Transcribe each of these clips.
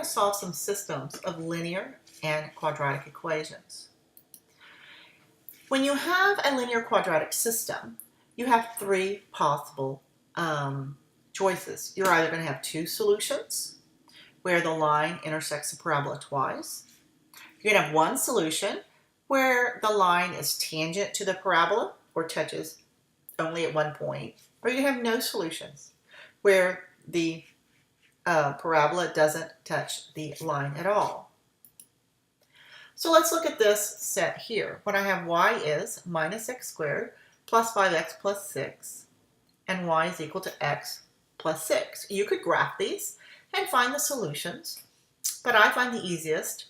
to solve some systems of linear and quadratic equations. When you have a linear quadratic system, you have three possible choices. You're either going to have two solutions where the line intersects the parabola twice. You're going to have one solution where the line is tangent to the parabola or touches only at one point. Or you have no solutions where the parabola doesn't touch the line at all. So let's look at this set here. What I have y is minus x squared plus 5x plus 6, and y is equal to x plus 6. You could graph these and find the solutions, but I find the easiest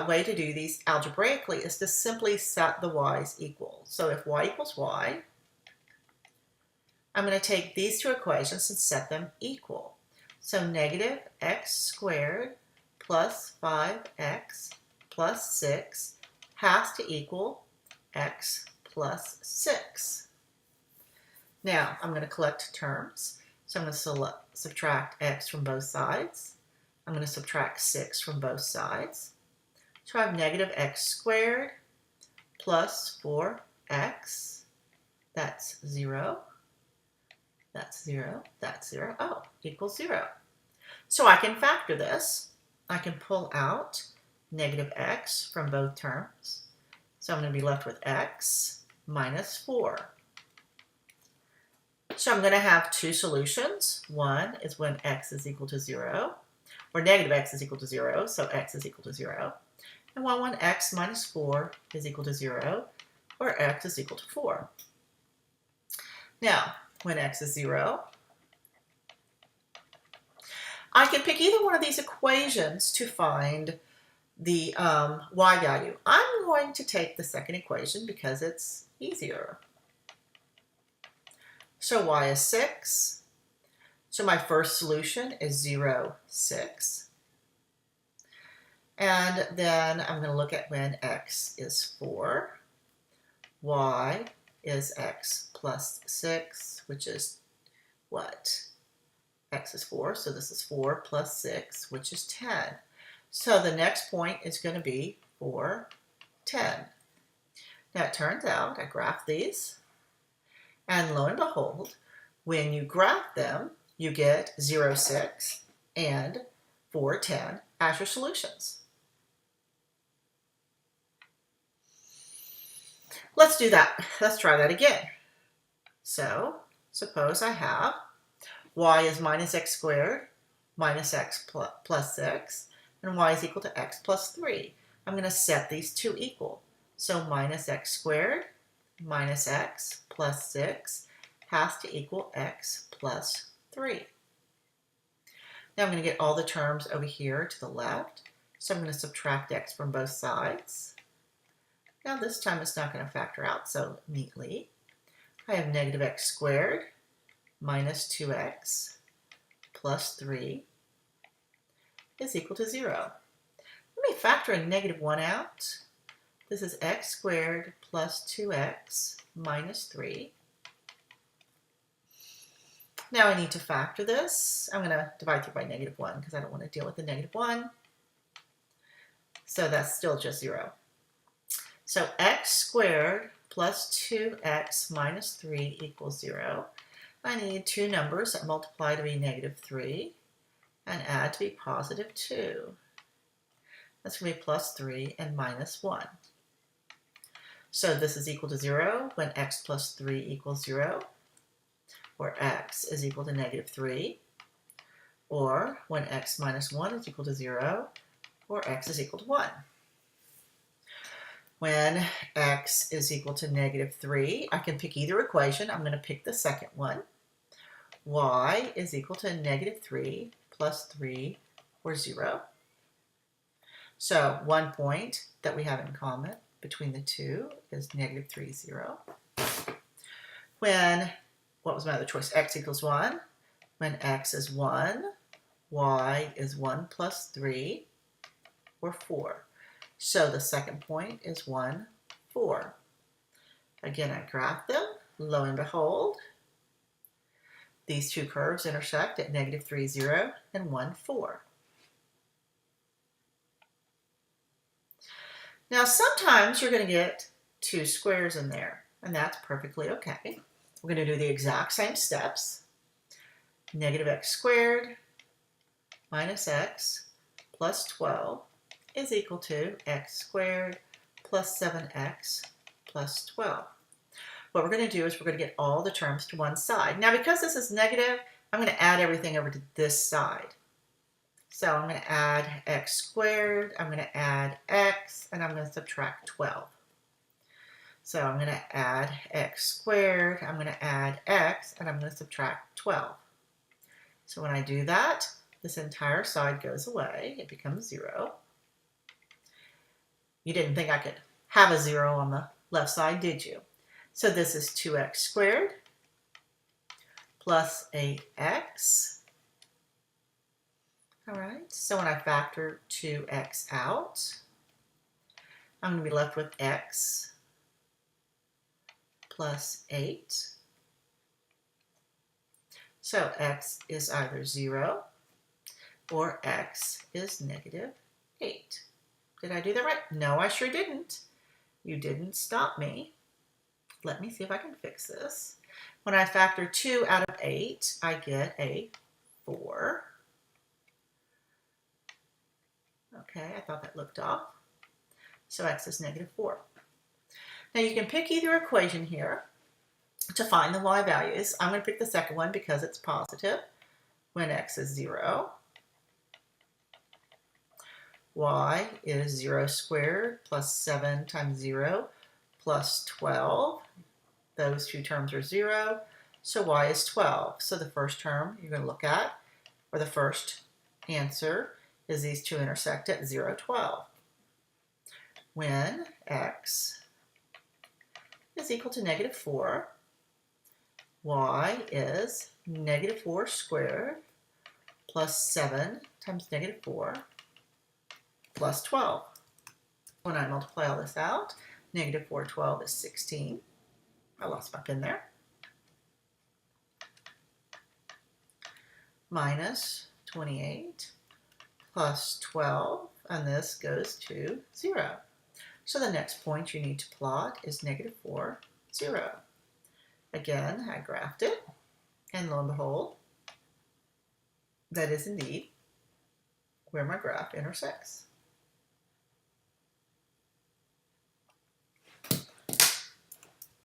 way to do these algebraically is to simply set the y's equal. So if y equals y, I'm going to take these two equations and set them equal. So negative x squared plus 5x plus 6 has to equal x plus 6. Now, I'm going to collect terms. So I'm going to subtract x from both sides. I'm going to subtract 6 from both sides. So I have negative x squared plus 4x. That's 0. That's 0. That's 0. Oh, equals 0. So I can factor this. I can pull out negative x from both terms. So I'm going to be left with x minus 4. So I'm going to have two solutions. One is when x is equal to 0, or negative x is equal to 0, so x is equal to 0. And one when x minus 4 is equal to 0, or x is equal to 4. Now, when x is 0, I can pick either one of these equations to find the y value. I'm going to take the second equation because it's easier. So y is 6. So my first solution is 0, 6. And then I'm going to look at when x is 4. Y is x plus 6, which is what? X is 4, so this is 4 plus 6, which is 10. So the next point is going to be 4, 10. Now it turns out, I graph these, and lo and behold, when you graph them, you get 0, 6 and 4, 10 as your solutions. Let's do that. Let's try that again. So suppose I have y is minus x squared minus x plus 6, and y is equal to x plus 3. I'm going to set these two equal. So minus x squared minus x plus 6 has to equal x plus 3. Now I'm going to get all the terms over here to the left. So I'm going to subtract x from both sides. Now this time it's not going to factor out so neatly. I have negative x squared minus 2x plus 3 is equal to 0. Let me factor a negative 1 out. This is x squared plus 2x minus 3. Now I need to factor this. I'm going to divide through by negative 1 because I don't want to deal with the negative 1. So that's still just 0. So x squared plus 2x minus 3 equals 0. I need two numbers that multiply to be negative 3 and add to be positive 2. That's going to be plus 3 and minus 1. So this is equal to 0 when x plus 3 equals 0, or x is equal to negative 3, or when x minus 1 is equal to 0, or x is equal to 1. When x is equal to negative 3, I can pick either equation. I'm going to pick the second one. Y is equal to negative 3 plus 3, or 0. So one point that we have in common between the two is negative 3, 0. When, what was my other choice? X equals 1. When x is 1, y is 1 plus 3, or 4. So the second point is 1, 4. Again, I graph them. Lo and behold, these two curves intersect at negative 3, 0 and 1, 4. Now, sometimes you're going to get two squares in there, and that's perfectly okay. We're going to do the exact same steps. Negative x squared minus x plus 12 is equal to x squared plus 7x plus 12. What we're going to do is we're going to get all the terms to one side. Now, because this is negative, I'm going to add everything over to this side. So I'm going to add x squared, I'm going to add x, and I'm going to subtract 12. So I'm going to add x squared, I'm going to add x, and I'm going to subtract 12. So when I do that, this entire side goes away. It becomes 0. You didn't think I could have a 0 on the left side, did you? So this is 2x squared plus 8x. All right, so when I factor 2x out, I'm going to be left with x plus 8. So x is either 0 or x is negative 8. Did I do that right? No, I sure didn't. You didn't stop me. Let me see if I can fix this. When I factor 2 out of 8, I get a 4. Okay, I thought that looked off. So x is negative 4. Now you can pick either equation here to find the y values. I'm going to pick the second one because it's positive when x is 0. Y is 0 squared plus 7 times 0 plus 12. Those two terms are 0, so y is 12. So the first term you're going to look at, or the first answer, is these two intersect at 0, 12. When x is equal to negative 4, y is negative 4 squared plus 7 times negative 4 plus 12. When I multiply all this out, negative 4 12 is 16. I lost my pen there. Minus 28 plus 12, and this goes to 0. So the next point you need to plot is negative 4, 0. Again, I graphed it, and lo and behold, that is indeed where my graph intersects.